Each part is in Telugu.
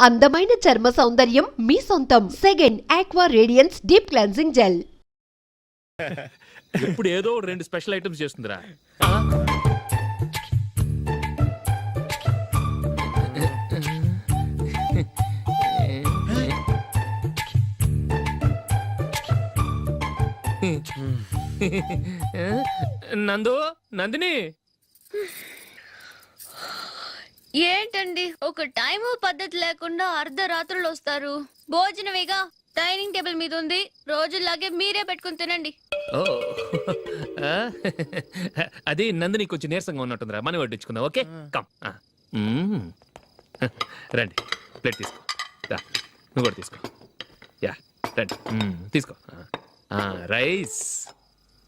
అందమైన చర్మ సౌందర్యం మీ సొంతం. Second aqua radiance deep cleansing gel. ఇప్పుడు ఏదో 2 స్పెషల్ ఐటమ్స్ చేస్తుందిరా. నందిని ఏంటండి ఒక టైము పద్ధతి లేకుండా అర్ధరాత్రులు వస్తారు. భోజనమేగా డైనింగ్ టేబుల్ మీద ఉంది, రోజులాగే మీరే పెట్టుకుని తినండి. ఓ అది నందిని కొంచెం నీరసంగా ఉన్నట్టుందిరా, మనం వడ్డించుకుందాం. Okay come. రండి, ప్లేట్ తీసుకో. నువ్వు కూడా తీసుకో. యా రండి, తీసుకో. రైస్.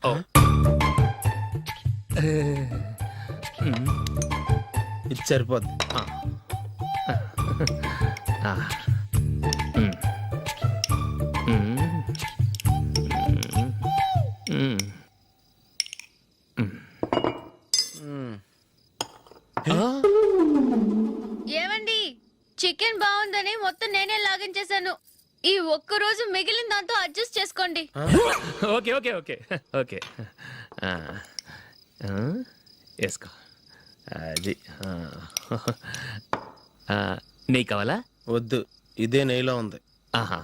ఓ ఇది సరిపోద్ది. ఏమండి, చికెన్ బాగుందని మొత్తం నేనే లాగించేశాను. ఈ ఒక్క రోజు మిగిలిన దాంతో అడ్జస్ట్ చేసుకోండి. ఓకే ఓకే ఓకే ఓకే వేసుకో. అది నెయ్యి కావాలా? వద్దు, ఇదే నెయ్యిలో ఉంది. ఆహా,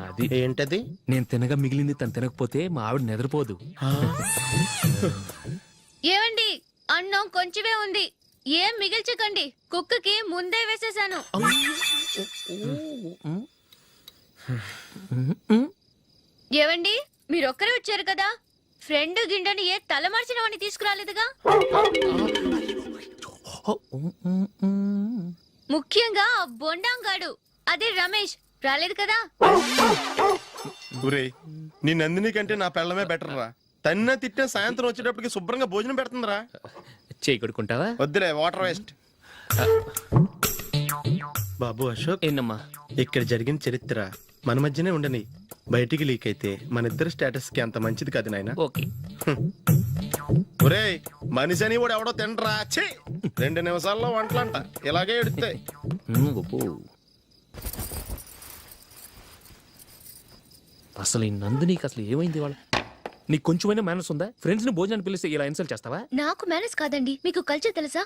అది ఏంటది? నేను తినగా మిగిలింది తను తినకపోతే మా ఆవిడ నిద్రపోదు. ఏమండి, అన్నం కొంచెమే ఉంది, ఏం మిగిల్చకండి. కుక్కకి ముందే వేసేసాను. ఏవండి, మీరొక్కరే వచ్చారు కదా, ఫ్రెండ్ గిండెని ఏ తలమర్చిన వాడిని తీసుకురాలేదుగా. ముఖ్యంగా బొండాంగాడు అదే రమేష్ రాలేదు కదా. ఒరేయ్, నీ నందిని కంటే నా పెళ్ళమే బెటర్ రా. తన్న తిట్టే సాయంత్రం వచ్చేటప్పటికి శుభ్రంగా భోజనం పెడుతుందిరా. చేయి కొడుకుంటావా? వద్దులే, వాటర్ వేస్ట్. బాబు అశోక్, ఏంటమ్మా ఇక్కడ జరిగిన చరిత్ర మన మధ్యనే ఉండని, బయటికి లీక్ అయితే మన ఇద్దరు స్టేటస్ కి అంత మంచిది కాదు నాయన. ఓకే. ఒరేయ్, మనిషి అని కూడా ఎవడో తినరా. 2 నిమిషాల్లో వంటలంట ఇలాగే ఎడుతాయి. అసలు ఈ నందినికి అసలు ఏమైంది? వాళ్ళ నీకు కొంచెమైనా మేనస్ ఉందా? ఫ్రెండ్స్ ని భోజనాన్ని పిలిస్తే ఇలా ఇన్సల్ట్ చేస్తావా? నాకు మేనేజ్ కాదండి, మీకు కల్చర్ తెలుసా?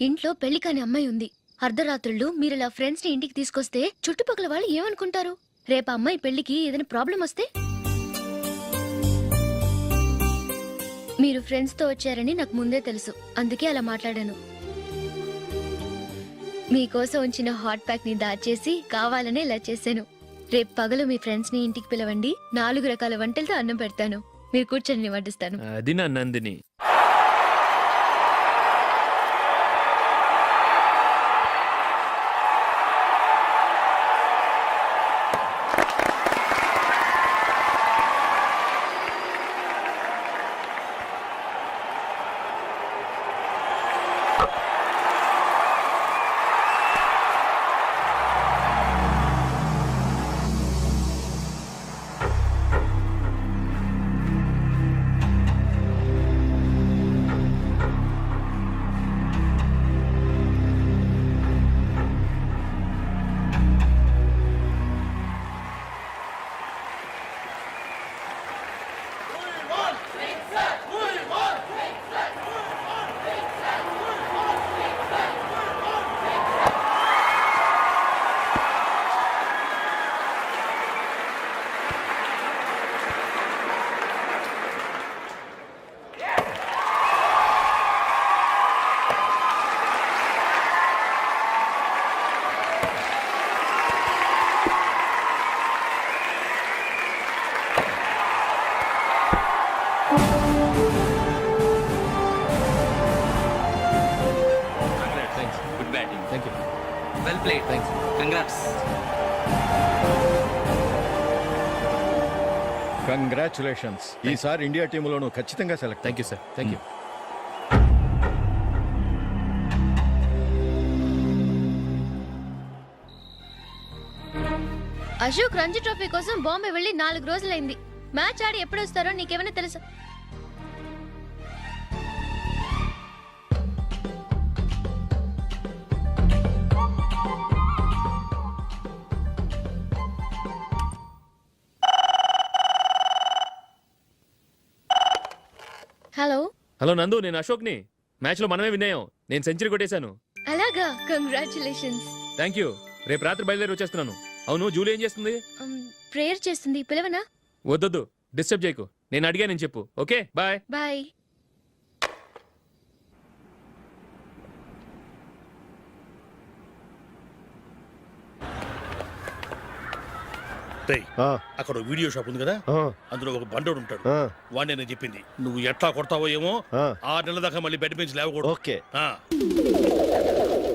ఇంట్లో పెళ్లి కాని అమ్మాయి ఉంది. అర్ధరాత్రుళ్ళు మీరు ఇలా ఫ్రెండ్స్ ని ఇంటికి తీసుకొస్తే చుట్టుపక్కల వాళ్ళు ఏమనుకుంటారు? రేపు అమ్మాయి పెళ్లికి ఏదైనా ప్రాబ్లం వస్తే? మీరు ఫ్రెండ్స్ తో వచ్చారని నాకు ముందే తెలుసు, అందుకే అలా మాట్లాడాను. మీకోసం ఉంచిన హాట్ ప్యాక్ ని దాచేసి కావాలనే ఇలా చేశాను. రేపు పగలు మీ ఫ్రెండ్స్ ని ఇంటికి పిలవండి, 4 రకాల వంటలతో అన్నం పెడతాను. మీరు కూర్చొని వడ్డిస్తాను. అది నా Nandini. Well played. Thanks. Congrats. Congratulations. ఈసారి ఇండియా టీంలోనూ ఖచ్చితంగా select. Thank you sir. Thank you. Ashok Ranji trophy కోసం బాంబే వెళ్ళి 4 రోజులైంది. మ్యాచ్ ఆడి ఎప్పుడు వస్తారో నీకేమైనా తెలుసా? హలో నందు, నేను అశోక్ని. మ్యాచ్లో మనమే విన్నాయం. నేను సెంచరీ కొట్టేశాను. అలాగా, కంగ్రాచులేషన్స్. Thank you. రేపు రాత్రి బయలుదేరి వచ్చేస్తున్నాను. అవును, జూలీ ఏం చేస్తుంది? ప్రేయర్ చేస్తుంది, పిలవనా? వద్దొద్దు, డిస్టర్బ్ చేయకు. నేను అడిగానని చెప్పు. Okay, bye. బాయ్. రేయ్, అక్కడ ఓ వీడియో షాప్ ఉంది కదా, అందులో ఒక బండోడు ఉంటాడు. వాడిని నేను చెప్పింది, నువ్వు ఎట్లా కొడతావో ఏమో. 6 నెలల దాకా మళ్ళీ బెడ్ బెంచ్ లేవకూడదు. ఓకే.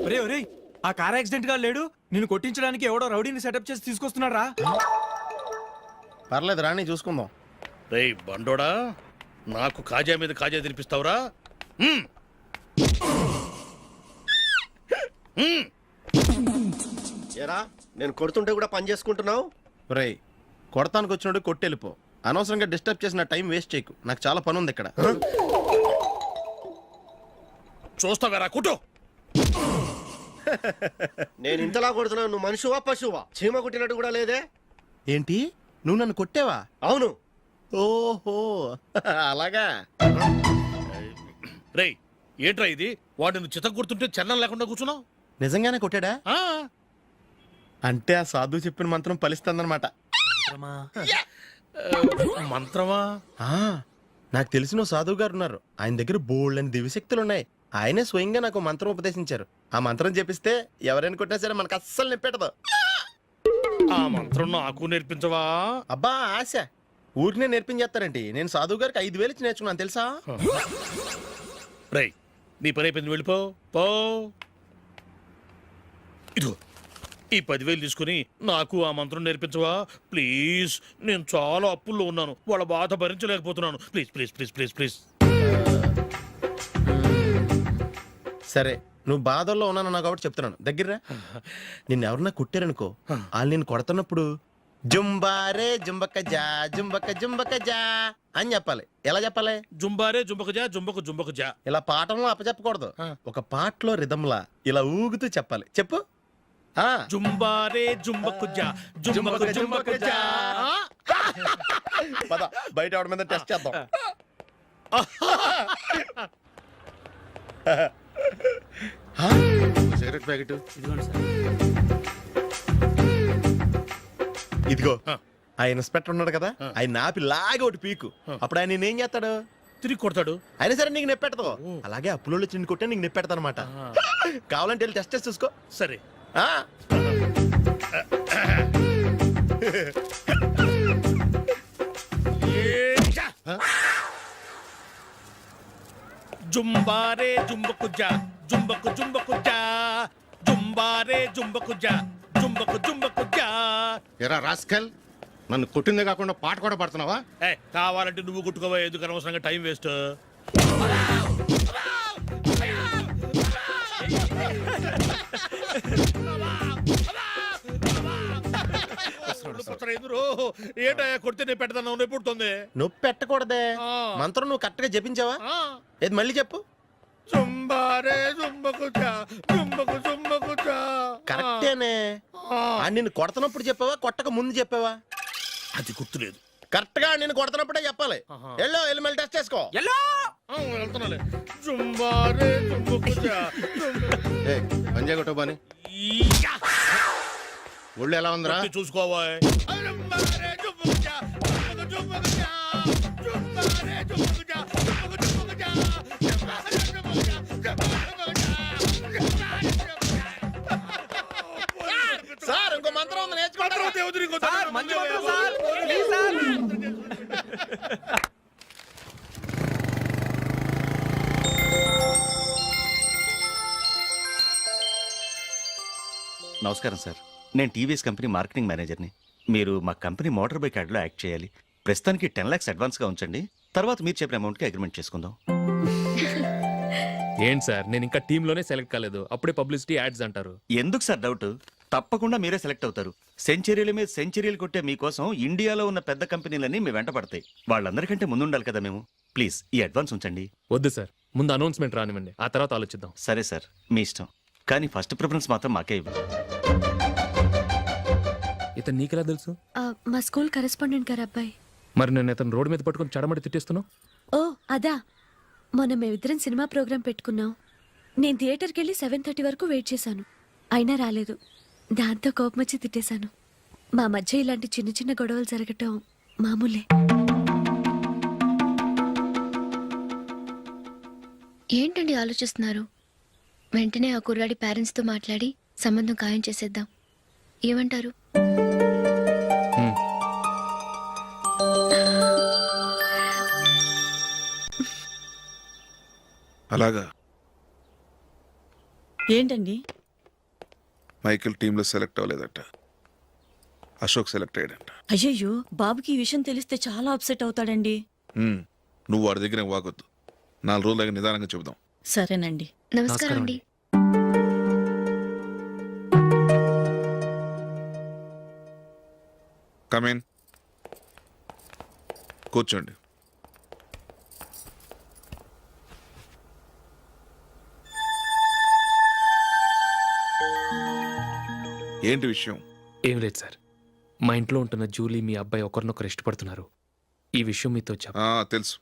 ఒరే ఒరే, ఆ కార్ యాక్సిడెంట్ గా లేడు, నిన్ను కొట్టించడానికి ఎవడో రౌడీని సెటప్ చేసి తీసుకొస్తున్నారా? పర్లేదు రాని, చూసుకుందాం. రేయ్ బండోడా, నాకు కాజా మీద కాజా తినిపిస్తావురా? హ్మ్. హ్మ్. ఏరా నేను కొడుతుంటే కూడా పని చేసుకుంటున్నావు? రేయ్, కొడతానికి వచ్చినట్టు కొట్టెళ్ళిపో. అనవసరంగా డిస్టర్బ్ చేసిన టైం వేస్ట్ చేయకు. నాకు చాలా పని ఉంది ఇక్కడ. చూస్తావారా కుట్టు? నేను ఇంతలా కొడుతున్నావు, నువ్వు మనిషివా పశువా? చీమ కుట్టినట్టు కూడా లేదే. ఏంటి, నువ్వు నన్ను కొట్టావా? అవును. ఓహో అలాగా. రేయ్ ఏంట్రా ఇది? వాడు నువ్వు చిత్త గుర్తుంటే చలనం లేకుండా కూర్చున్నావు. నిజంగానే కొట్టాడా? ఆ, అంటే ఆ సాధువు చెప్పిన మంత్రం ఫలిస్తుందన్నమాట. మంత్రమా? నాకు తెలిసిన ఓ సాధువు గారు ఉన్నారు. ఆయన దగ్గర బోల్డ్ అని దివ్యశక్తులు ఉన్నాయి. ఆయనే స్వయంగా నాకు మంత్రం ఉపదేశించారు. ఆ మంత్రం చెప్పిస్తే ఎవరైనా కొట్టినా సరే మనకు అస్సలు నిప్పెట్టదు. ఆ మంత్రం నాకు నేర్పించవా? అబ్బా ఆశ, ఊరినే నేర్పించేస్తారండి. నేను సాధువు గారికి 5,000 ఇచ్చి నేర్చుకున్నాను తెలుసా? రేయ్ నీ పని అయిపోయింది, వెళ్ళిపో పో. ఇదిగో ఈ 10,000 తీసుకుని నాకు ఆ మంత్రం నేర్పించవా ప్లీజ్? నేను చాలా అప్పుల్లో ఉన్నాను, వాళ్ళ బాధ భరించలేకపోతున్నాను. Please please please please please. సరే, నువ్వు బాధల్లో ఉన్నాను నాకు కాబట్టి చెప్తున్నాను. దగ్గర నిన్ను ఎవరన్నా కుట్టారనుకో, వాళ్ళు నేను కొడుతున్నప్పుడు జుంబారే జుంబక జా జుంబక జుంబక జా అని చెప్పాలి. ఎలా చెప్పాలి? జుంబారే జుంబకు జా జుంబకు జుంబకు జా. ఇలా పాఠంలో అప్పచెప్పకూడదు. ఒక పాటలో రిధంలా ఇలా ఊగుతూ చెప్పాలి. చెప్పు. జుంబారే జుంబకు జా జుంబకు జుంబకు జా. పద బయట ఆవిడ మీద టెస్ట్ చేద్దాం. సిగరెట్ ప్యాకెట్ ఇదిగో. ఆ ఇన్స్పెక్టర్ ఉన్నాడు కదా, ఆయన నాపి లాగే ఒకటి పీకు. అప్పుడు ఆయన నేనేం చేస్తాడు? తిరిగి కొడతాడు. అయినా సరే నీకు నెప్పెడతావు. అలాగే అప్పులో చిన్న కొట్టే నీకు నెప్పెడతా అనమాట. కావాలంటే వెళ్ళి టెస్ట్ చేసి చూసుకో. సరే. జుంబారే జుంబకు జా జుంబకు జుంబకు జా జుంబారే జుంబకు జా జుంబకు జుంబకు జా. ఎరా రాస్కల్, నన్ను కొట్టిందే కాకుండా పాట కూడా పడుతున్నావా? కావాలంటే నువ్వు కొట్టుకోవా, ఎందుకు అనవసరంగా టైం వేస్ట్. ఏంటయ్యా కొడితే నేను పెడతాను, నొప్పి పుడుతుంది. నొప్పి పెట్టకూడదే. మంత్రం నువ్వు కరెక్ట్ గా జపించావా? ఏది మళ్ళీ చెప్పు. జుంబారే జుంబకు జా జుంబకు జుంబకు జా. కరెక్టేనే. నిన్ను కొడుతున్నప్పుడు చెప్పావా, కొట్టక ముందు చెప్పావా? అది గుర్తులేదు. కరెక్ట్ గా నేను కొడుతున్నప్పుడే చెప్పాలి. వెళ్ళి మళ్ళీ టెస్ట్ చేసుకో. వెళ్తున్నాలే. జుంబారే జుంబకు జా పంజా కొట్టబాని ఒళ్ళు ఎలా ఉందిరా చూసుకోవా. సార్ ఇంకో మంత్రం ఉంది, నేర్చుకుంటారా? మంచి మంత్రం సార్, ప్లీజ్ సార్. నమస్కారం సార్, నేను టీవీఎస్ కంపెనీ మార్కెటింగ్ మేనేజర్ని. మీరు మా కంపెనీ మోటార్ బైక్ యాడ్లో యాక్ట్ చేయాలి. ప్రస్తుతానికి 10 lakhs అడ్వాన్స్గా ఉంచండి, తర్వాత మీరు చెప్పిన అమౌంట్కి అగ్రిమెంట్ చేసుకుందాం. ఏంటి సార్, నేను ఇంకా టీంలోనే సెలెక్ట్ కాలేదు, అప్పుడే పబ్లిసిటీ యాడ్స్ అంటారు. ఎందుకు సార్ డౌట్? తప్పకుండా మీరే సెలెక్ట్ అవుతారు. సెంచరీల మీద సెంచరీలు కొట్టే మీకోసం ఇండియాలో ఉన్న పెద్ద కంపెనీలన్నీ మీ వెంట పడతాయి. వాళ్ళందరికంటే ముందుండాలి కదా మేము. ప్లీజ్ ఈ అడ్వాన్స్ ఉంచండి. వద్దు సార్, ముందు అనౌన్స్మెంట్ రానివ్వండి, ఆ తర్వాత ఆలోచిద్దాం. సరే సార్, మీ ఇష్టం, కానీ ఫస్ట్ ప్రిఫరెన్స్ మాత్రం మాకే ఇవ్వండి. ఇతను నీకెలా తెలుసు? మా స్కూల్ కరెస్పాండెంట్ గారు అబ్బాయి. మరి నేను ఇతను రోడ్డు మీద పట్టుకొని చడమడి తిట్టేస్తున్నావు. ఓ అదా, మొన్న మేమిద్దరం సినిమా ప్రోగ్రాం పెట్టుకున్నాం. నేను థియేటర్కి వెళ్ళి 7:30 వరకు వెయిట్ చేశాను, అయినా రాలేదు. దాంతో కోపం వచ్చి తిట్టేశాను. మా మధ్య ఇలాంటి చిన్న చిన్న గొడవలు జరగటం మామూలే. ఏంటండి ఆలోచిస్తున్నారు? వెంటనే ఆ కుర్రాడి పేరెంట్స్తో మాట్లాడి సంబంధం ఖాయం చేసేద్దాం. ఏమంటారు? అలాగా ఏంటండి? మైకేల్ టీంలో సెలెక్ట్ అవ్వలేదట, అశోక్ సెలెక్ట్ అయ్యాడంట. అయ్యయ్యో, బాబుకి ఈ విషయం తెలిస్తే చాలా అప్సెట్ అవుతాడండి. నువ్వు వాడి దగ్గర వాగొద్దు, 4 రోజుల దగ్గర నిదానంగా చెబుదాం. సరేనండి. నమస్కారం అండి. కమేన్, కూర్చోండి. ఏంటి విషయం? ఏం లేదు సార్, మా ఇంట్లో ఉంటున్న జూలీ మీ అబ్బాయి ఒకరినొకరు ఇష్టపడుతున్నారు. ఈ విషయం మీతో తెలుసు,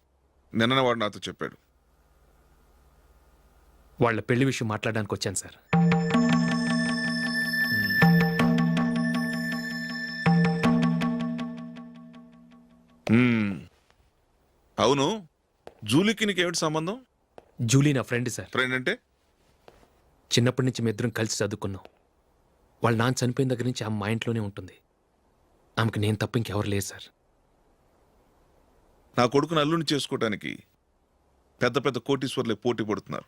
నిన్న వాడు నాతో చెప్పాడు. వాళ్ళ పెళ్లి విషయం మాట్లాడడానికి వచ్చాను సార్. అవును, జూలీకి నీకేమిటి సంబంధం? జూలీ నా ఫ్రెండ్ సార్. ఫ్రెండ్ అంటే? చిన్నప్పటి నుంచి మీ ఇద్దరం కలిసి చదువుకున్నాం. వాళ్ళ నాన్న చనిపోయిన దగ్గర నుంచి ఆమె మా ఇంట్లోనే ఉంటుంది. ఆమెకు నేను తప్ప ఇంకెవరు లేదు సార్. నా కొడుకును అల్లుని చేసుకోవటానికి పెద్ద పెద్ద కోటీశ్వర్లే పోటీ పడుతున్నారు.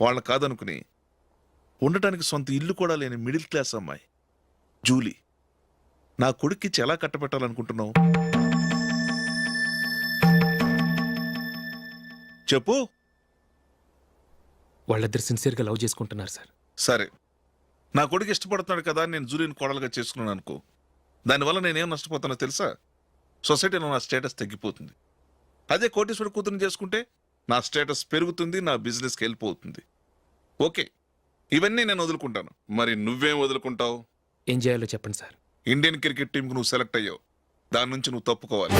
వాళ్ళని కాదనుకుని ఉండటానికి సొంత ఇల్లు కూడా లేని మిడిల్ క్లాస్ అమ్మాయి జూలీ నా కొడుక్కిచ్చి ఎలా కట్టబెట్టాలనుకుంటున్నావు? చెప్పు. వాళ్ళిద్దరు సిన్సియర్గా లవ్ చేసుకుంటున్నారు సార్. సరే, నా కొడుకు ఇష్టపడుతున్నాడు కదా అని నేను జూలీని కోడలుగా చేసుకున్నాను అనుకో, దానివల్ల నేనేం నష్టపోతానో తెలుసా? సొసైటీలో నా స్టేటస్ తగ్గిపోతుంది. అదే కోటీశ్వర కూతురుని చేసుకుంటే నా స్టేటస్ పెరుగుతుంది, నా బిజినెస్కి వెళ్ళిపోతుంది. ఓకే, ఇవన్నీ నేను వదులుకుంటాను. మరి నువ్వేం వదులుకుంటావు? ఏం చేయాలో చెప్పండి సార్. ఇండియన్ క్రికెట్ టీంకి నువ్వు సెలెక్ట్ అయ్యావు, దాని నుంచి నువ్వు తప్పుకోవాలి.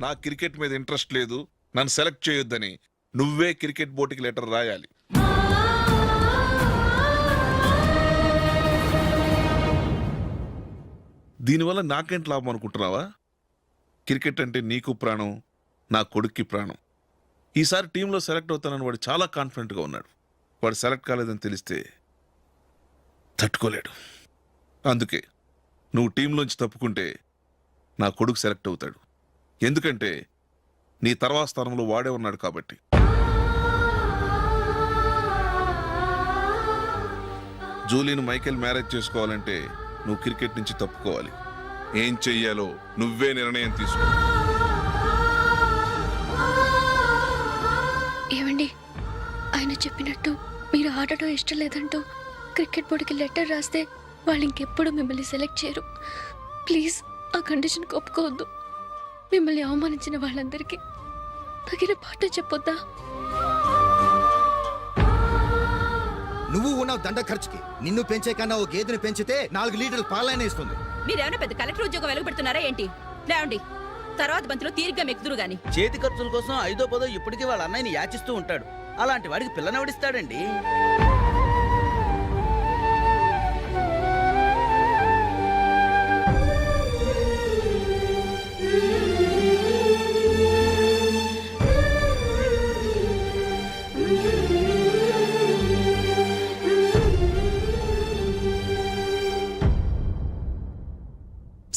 నా క్రికెట్ మీద ఇంట్రెస్ట్ లేదు, నన్ను సెలెక్ట్ చేయొద్దని నువ్వే క్రికెట్ బోర్డుకి లెటర్ రాయాలి. దీనివల్ల నాకేంటి లాభం అనుకుంటున్నావా? క్రికెట్ అంటే నీకు ప్రాణం, నా కొడుక్కి ప్రాణం. ఈసారి టీంలో సెలెక్ట్ అవుతానని వాడు చాలా కాన్ఫిడెంట్గా ఉన్నాడు. వాడు సెలెక్ట్ కాలేదని తెలిస్తే తట్టుకోలేడు. అందుకే నువ్వు టీంలోంచి తప్పుకుంటే నా కొడుకు సెలెక్ట్ అవుతాడు. ఎందుకంటే నీ తర్వాత స్థానంలో వాడే ఉన్నాడు కాబట్టి. జూలీని మైకేల్ మ్యారేజ్ చేసుకోవాలంటే నువ్వు క్రికెట్ నుంచి తప్పుకోవాలి. ఏం చెయ్యాలో నువ్వే నిర్ణయం తీసుకో. ఏమండి, ఆయన చెప్పినట్టు మీరు ఆడటం ఇష్టం లేదంటూ క్రికెట్ బోర్డుకి లెటర్ రాస్తే వాళ్ళు ఇంకెప్పుడు మిమ్మల్ని సెలెక్ట్ చేయరు. ప్లీజ్ ఆ కండిషన్ ఒప్పుకోవద్దు. మిమ్మల్ని అవమానించిన వాళ్ళందరికీ తగిన పాఠం చెప్పొద్దా? నువ్వు ఉన్నావు దండ ఖర్చుకి. నిన్ను పెంచే కన్నా ఓ గేదెని పెంచితే 4 లీటర్ల పాలైనా ఇస్తుంది. మీరేమైనా పెద్ద కలెక్టర్ ఉద్యోగం వెలుగుపెడుతున్నారా ఏంటి? లేవండి, తర్వాత బంతిలో తీరిగ్గా మెక్కుదురు గాని. చేతి ఖర్చుల కోసం 5దో 10దో ఇప్పటికీ వాళ్ళ అన్నయ్యని యాచిస్తూ ఉంటాడు. అలాంటి వాడికి పిల్లనవడిస్తాడండి.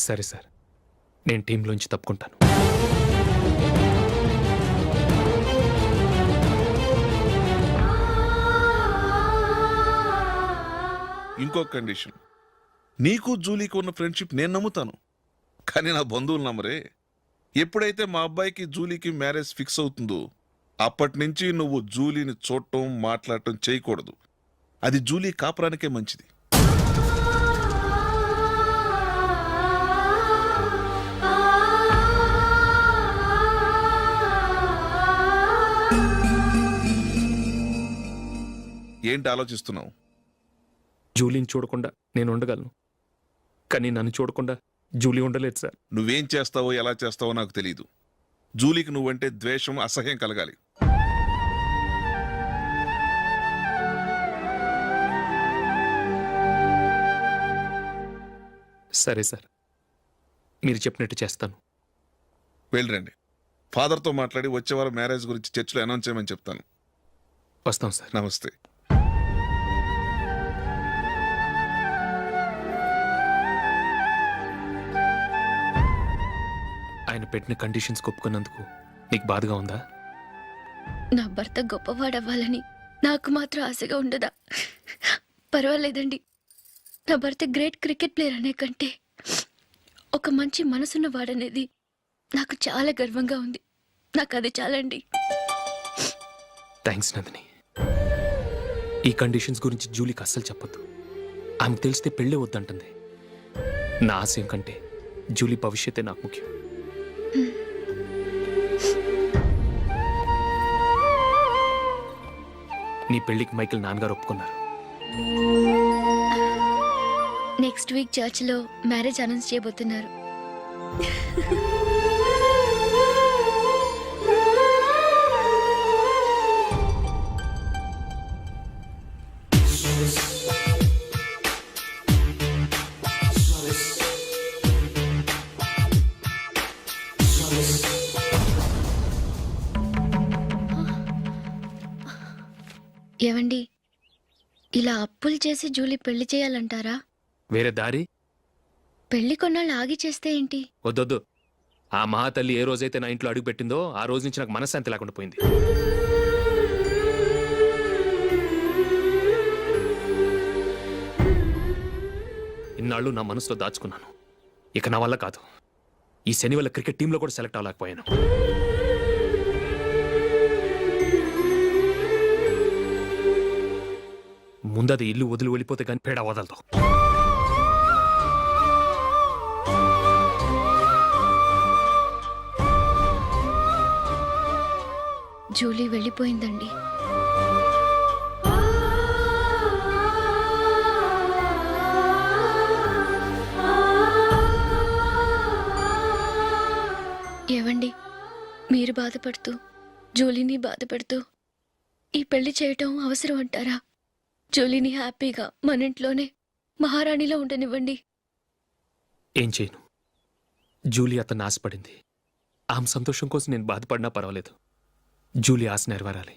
సరే సార్, నేను టీంలోంచి తప్పుకుంటాను. ఇంకో కండిషన్, నీకు జూలీకి ఉన్న ఫ్రెండ్షిప్ నేను నమ్ముతాను, కానీ నా బంధువులు నమ్మరే. ఎప్పుడైతే మా అబ్బాయికి జూలీకి మ్యారేజ్ ఫిక్స్ అవుతుందో అప్పటి నుంచి నువ్వు జూలీని చూడటం మాట్లాడటం చేయకూడదు. అది జూలీ కాపురానికే మంచిది. ఏంటి ఆలోచిస్తున్నావు? జూలీని చూడకుండా నేను ఉండగలను, కానీ నన్ను చూడకుండా జూలీ ఉండలేదు సార్. నువ్వేం చేస్తావో ఎలా చేస్తావో నాకు తెలియదు. జూలీకి నువ్వంటే ద్వేషం, అసహ్యం కలగాలి. సరే సార్, మీరు చెప్పినట్టు చేస్తాను. వెళ్ళరండి. ఫాదర్తో మాట్లాడి వచ్చే వారం మ్యారేజ్ గురించి చర్చిలో అనౌన్స్ చేయమని చెప్తాను. వస్తాం సార్. నమస్తే. ఆయన పెట్టిన కండిషన్స్ ఒప్పుకున్నందుకు నీకు బాధగా ఉందా? నా భర్త గొప్పవాడవ్వాలని నాకు మాత్రం ఆశగా ఉండదా? పర్వాలేదండి. నా భర్త గ్రేట్ క్రికెట్ ప్లేయర్ అనే కంటే ఒక మంచి మనసున్న వాడనేది నాకు చాలా గర్వంగా ఉంది. నాకు అది చాలండి. థ్యాంక్స్ నందిని. ఈ కండిషన్స్ గురించి జూలీకి అస్సలు చెప్పొద్దు. ఆమెకు తెలిస్తే పెళ్ళే వద్దంటుంది. నా ఆశయం కంటే జూలీ భవిష్యత్తే నాకు ముఖ్యం. నీ పెళ్లికి మైకిల్ నాన్నగారు ఒప్పుకున్నారు. నెక్స్ట్ వీక్ చర్చ్లో మ్యారేజ్ అనౌన్స్ చేయబోతున్నారు. ఏవండి, ఇలా అప్పులు చేసి జూలీ పెళ్లి చేయాలంటారా? వేరే దారి? పెళ్లి కొన్నాళ్ళు ఆగి చేస్తే ఏంటి? వద్దొద్దు. ఆ మహాతల్లి ఏ రోజైతే నా ఇంట్లో అడుగు పెట్టిందో ఆ రోజు నుంచి నాకు మనశ్శాంతి లేకుండా పోయింది. ఇన్నాళ్ళు నా మనసులో దాచుకున్నాను. ఇక నా వల్ల కాదు. ఈ శని వల్ల క్రికెట్ టీంలో కూడా సెలెక్ట్ అవ్వలేకపోయాను. ముందది ఇల్లు వదిలి వెళ్ళిపోతే కానీ పేడ వదలదు. జూలీ వెళ్ళిపోయిందండి. ఏవండి, మీరు బాధపడుతూ జూలీని బాధపడుతూ ఈ పెళ్లి చేయటం అవసరం అంటారా? జూలీని హ్యాపీగా మన ఇంట్లోనే మహారాణిలో ఉండనివ్వండి. ఏం చేయను? జూలీ అతన్ని ఆశపడింది. ఆమె సంతోషం కోసం నేను బాధపడినా పర్వాలేదు. జూలీ ఆశ నెరవేరాలి.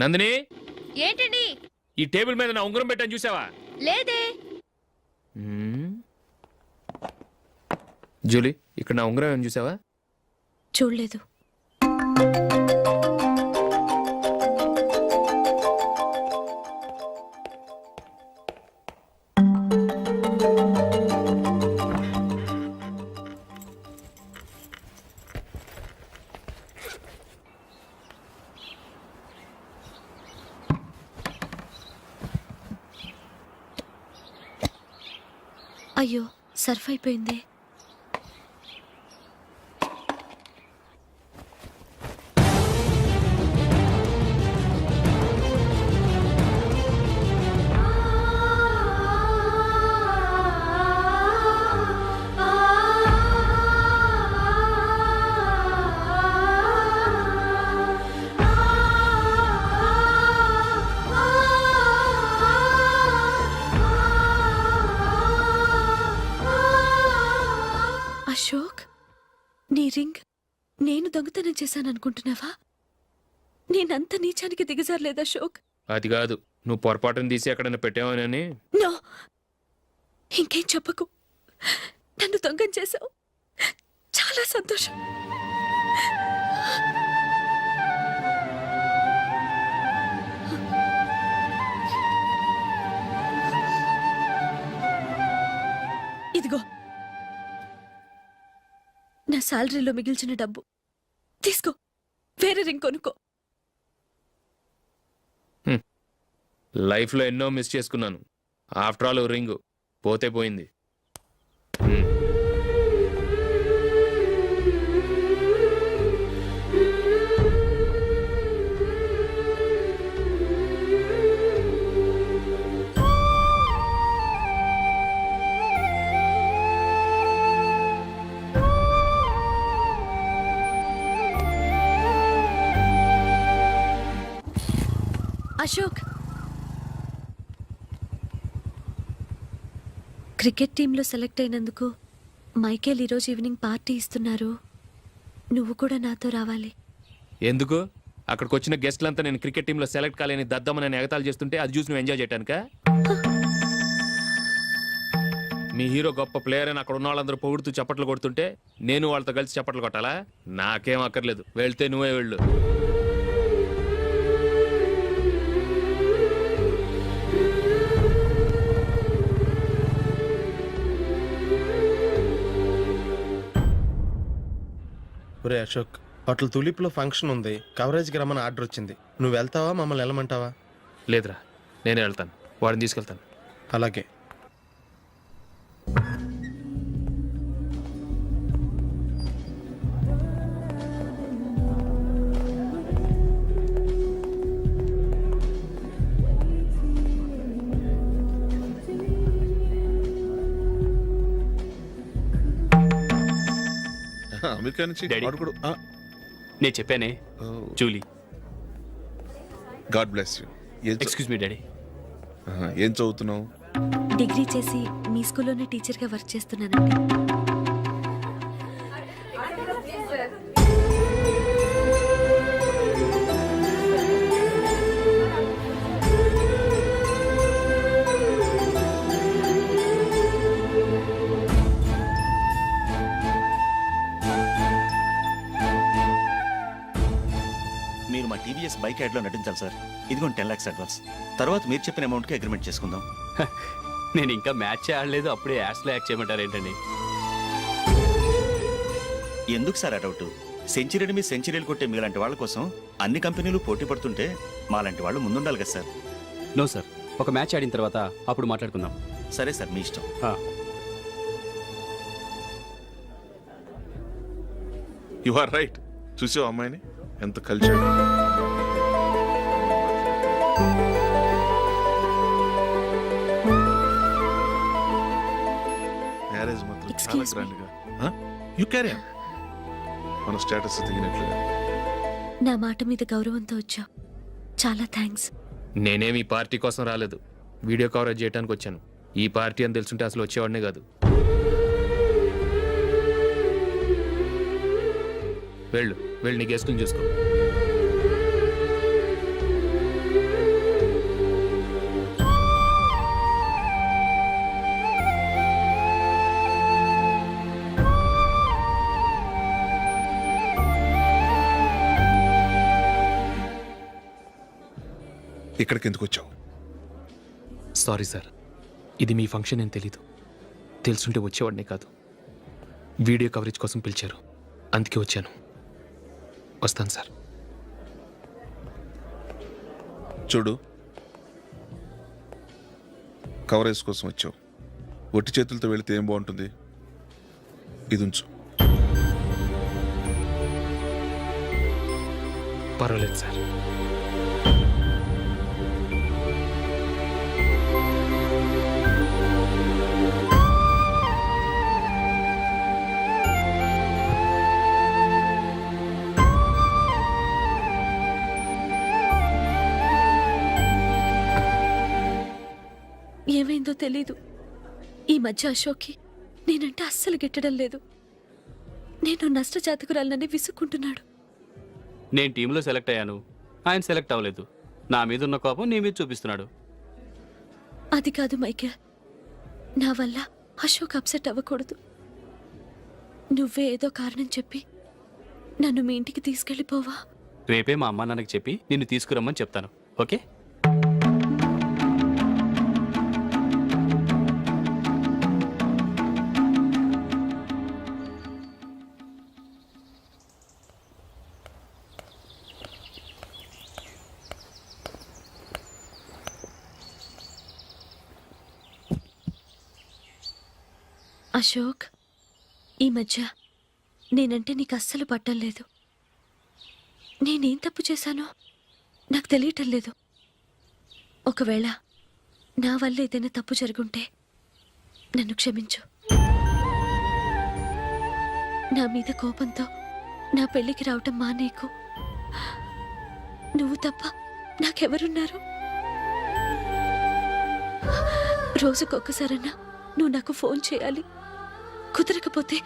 నందిని, ఏంటండి? ఈ టేబుల్ మీద నా ఉంగరం పెట్టాను చూసావా? లేదే. జూలీ, ఇక్కడ నా ఉంగరం ఏమని చూసావా? చూడలేదు. అయ్యో, సర్ఫ్ అయిపోయింది. అశోక్, నీ రింగ్ నేను దొంగతనం చేశాననుకుంటున్నావా? నేనంత నీచానికి దిగజారలేదు అశోక్. అది కాదు, నువ్వు పొరపాటును తీసి ఎక్కడైనా పెట్టావని. నో, ఇంకేం చెప్పకు. నన్ను దొంగం చేశావు. చాలా సంతోషం. ఇదిగో నా శాలరీలో మిగిల్చిన డబ్బు తీసుకో. వేరే రింగ్ కొనుక్కో. లైఫ్లో ఎన్నో మిస్ చేసుకున్నాను. ఆఫ్టర్ ఆల్ రింగ్ పోతే పోయింది. అశోక్, క్రికెట్ టీంలో సెలెక్ట్ అయినందుకు మైకేల్ ఈరోజు ఈవినింగ్ పార్టీ ఇస్తున్నారు. నువ్వు కూడా నాతో రావాలి. ఎందుకు? అక్కడికి వచ్చిన గెస్ట్లంతా నేను క్రికెట్ టీంలో సెలెక్ట్ కాలేని దద్దమని ఎగతాలు చేస్తుంటే అది చూసి నువ్వు ఎంజాయ్ చేయటానికా? మీ హీరో గొప్ప ప్లేయర్ అని అక్కడ ఉన్న వాళ్ళందరూ పొగుడుతూ చప్పట్లు కొడుతుంటే నేను వాళ్ళతో కలిసి చప్పట్లు కొట్టాలా? నాకేం అక్కర్లేదు, వెళ్తే నువ్వే వెళ్ళు. ఒరే అశోక్, హోటల్ తులిప్లో ఫంక్షన్ ఉంది, కవరేజ్కి రమ్మని ఆర్డర్ వచ్చింది. నువ్వు వెళ్తావా, మమ్మల్ని వెళ్ళమంటావా? లేదురా, నేనే వెళ్తాను, వాడిని తీసుకెళ్తాను. అలాగే. అమెరికా నుంచి వాడు కూడా నేను చెప్పానే, Julie. God bless you. Excuse me daddy. ఏం చదువుతున్నావు? డిగ్రీ చేసి మీ స్కూల్లోనే టీచర్గా వర్క్ చేస్తున్నానండి. మీరు మా టీవీఎస్ బైక్ యాడ్లో నటించాలి సార్. ఇదిగోండి 10 lakhs అడ్వాన్స్. తర్వాత మీరు చెప్పిన అమౌంట్కి అగ్రిమెంట్ చేసుకుందాం. నేను ఇంకా మ్యాచ్ ఆడలేదు, అప్పుడే యాడ్స్లో యాక్ట్ చేయమంటారు ఏంటండి? ఎందుకు సార్ ఆ డౌట్? సెంచరీని మీ సెంచరీలు కొట్టే మీలాంటి వాళ్ళ కోసం అన్ని కంపెనీలు పోటీ పడుతుంటే మాలాంటి వాళ్ళు ముందుండాలి కదా సార్. నో సార్, ఒక మ్యాచ్ ఆడిన తర్వాత అప్పుడు మాట్లాడుకుందాం. సరే సార్, మీ ఇష్టం. You are right. చూసావు అమ్మాయిని ఎంత కల్చర్. మ్యారేజ్ మాత్రం చాలా Excuse me. గ్రాండ్ గా. You carry on. మన స్టేటస్ దిగినట్లుగా. నా మాట మీద గౌరవంతో వచ్చావు, చాలా థ్యాంక్స్. నేనేమి ఈ పార్టీ కోసం రాలేదు, వీడియో కవరేజ్ చేయడానికి వచ్చాను. ఈ పార్టీ అని తెలుసుంటే అసలు వచ్చేవాడినే కాదు. వెళ్ళు, వెళ్ళి నీ గెస్ట్ని చూసుకో. ఇక్కడికి ఎందుకు వచ్చావు? సారీ సార్, ఇది మీ ఫంక్షన్ అని తెలీదు. తెలుసుంటే వచ్చేవాడినే కాదు. వీడియో కవరేజ్ కోసం పిలిచారు, అందుకే వచ్చాను. వస్తాను సార్. చూడు, కవరేజ్ కోసం వచ్చావు. ఒట్టి చేతులతో వెళితే ఏం బాగుంటుంది? ఇది ఉంచు. పర్వాలేదు సార్. ఏమైందో తెలీదు, ఈ మధ్య అశోక్కి నేనంటే అస్సలు గిట్టడం లేదు. నేను నష్టజాతకురాలనని విసుక్కుంటున్నాడు. నేను టీంలో సెలెక్ట్ అయ్యాను, ఆయన సెలెక్ట్ అవ్వలేదు. నా మీద ఉన్న కోపం నీ మీద చూపిస్తున్నాడు. అది కాదు మైకేల్, నా వల్ల అశోక్ అప్సెట్ అవ్వకూడదు. నువ్వే ఏదో కారణం చెప్పి నన్ను మీ ఇంటికి తీసుకెళ్ళిపోవా? రేపే మా అమ్మ నాన్నకి చెప్పి నిన్ను తీసుకురమ్మని చెప్తాను, ఓకే? అశోక్, ఈ మధ్య నేనంటే నీకు అస్సలు పట్టం లేదు. నేనేం తప్పు చేశానో నాకు తెలియటం లేదు. ఒకవేళ నా వల్ల ఏదైనా తప్పు జరుగుంటే నన్ను క్షమించు. నా మీద కోపంతో నా పెళ్ళికి రావటం మానేకు. నువ్వు తప్ప నాకెవరున్నారు? రోజుకొక్కసారన్నా నువ్వు నాకు ఫోన్ చేయాలి. కుదరకపోతే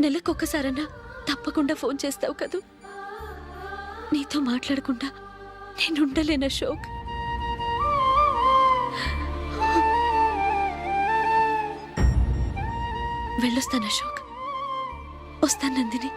నెలకొక్కసారన్నా తప్పకుండా ఫోన్ చేస్తావు కదూ. నీతో మాట్లాడకుండా నేనుండలేను అశోక్. వెళ్ళొస్తాను అశోక్. వస్తాను నందిని.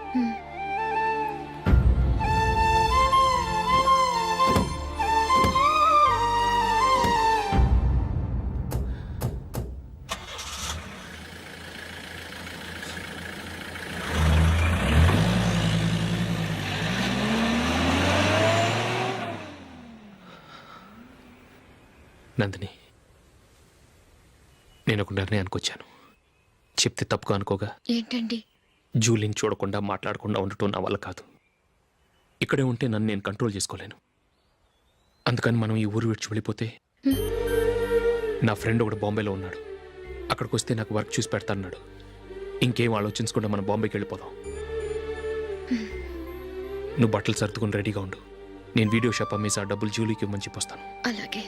నందిని, నేను ఒక నిర్ణయానికి వచ్చాను. చెప్తే తప్పుగా అనుకోగా. ఏంటండి? జూలీని చూడకుండా మాట్లాడకుండా ఉండటం నా వల్ల కాదు. ఇక్కడే ఉంటే నన్ను నేను కంట్రోల్ చేసుకోలేను. అందుకని మనం ఈ ఊరు విడిచి వెళ్ళిపోతే, నా ఫ్రెండ్ ఒకడు బాంబేలో ఉన్నాడు. అక్కడికి వస్తే నాకు వర్క్ చూసి పెడతాన్నాడు. ఇంకేం ఆలోచించకుండా మనం బాంబేకి వెళ్ళిపోదాం. నువ్వు బట్టలు సర్దుకుని రెడీగా ఉండు. నేను వీడియో షాప్ అమ్మేసి ఆ డబ్బులు జూలీకి ఇవ్వమని చెప్పొస్తాను. అలాగే.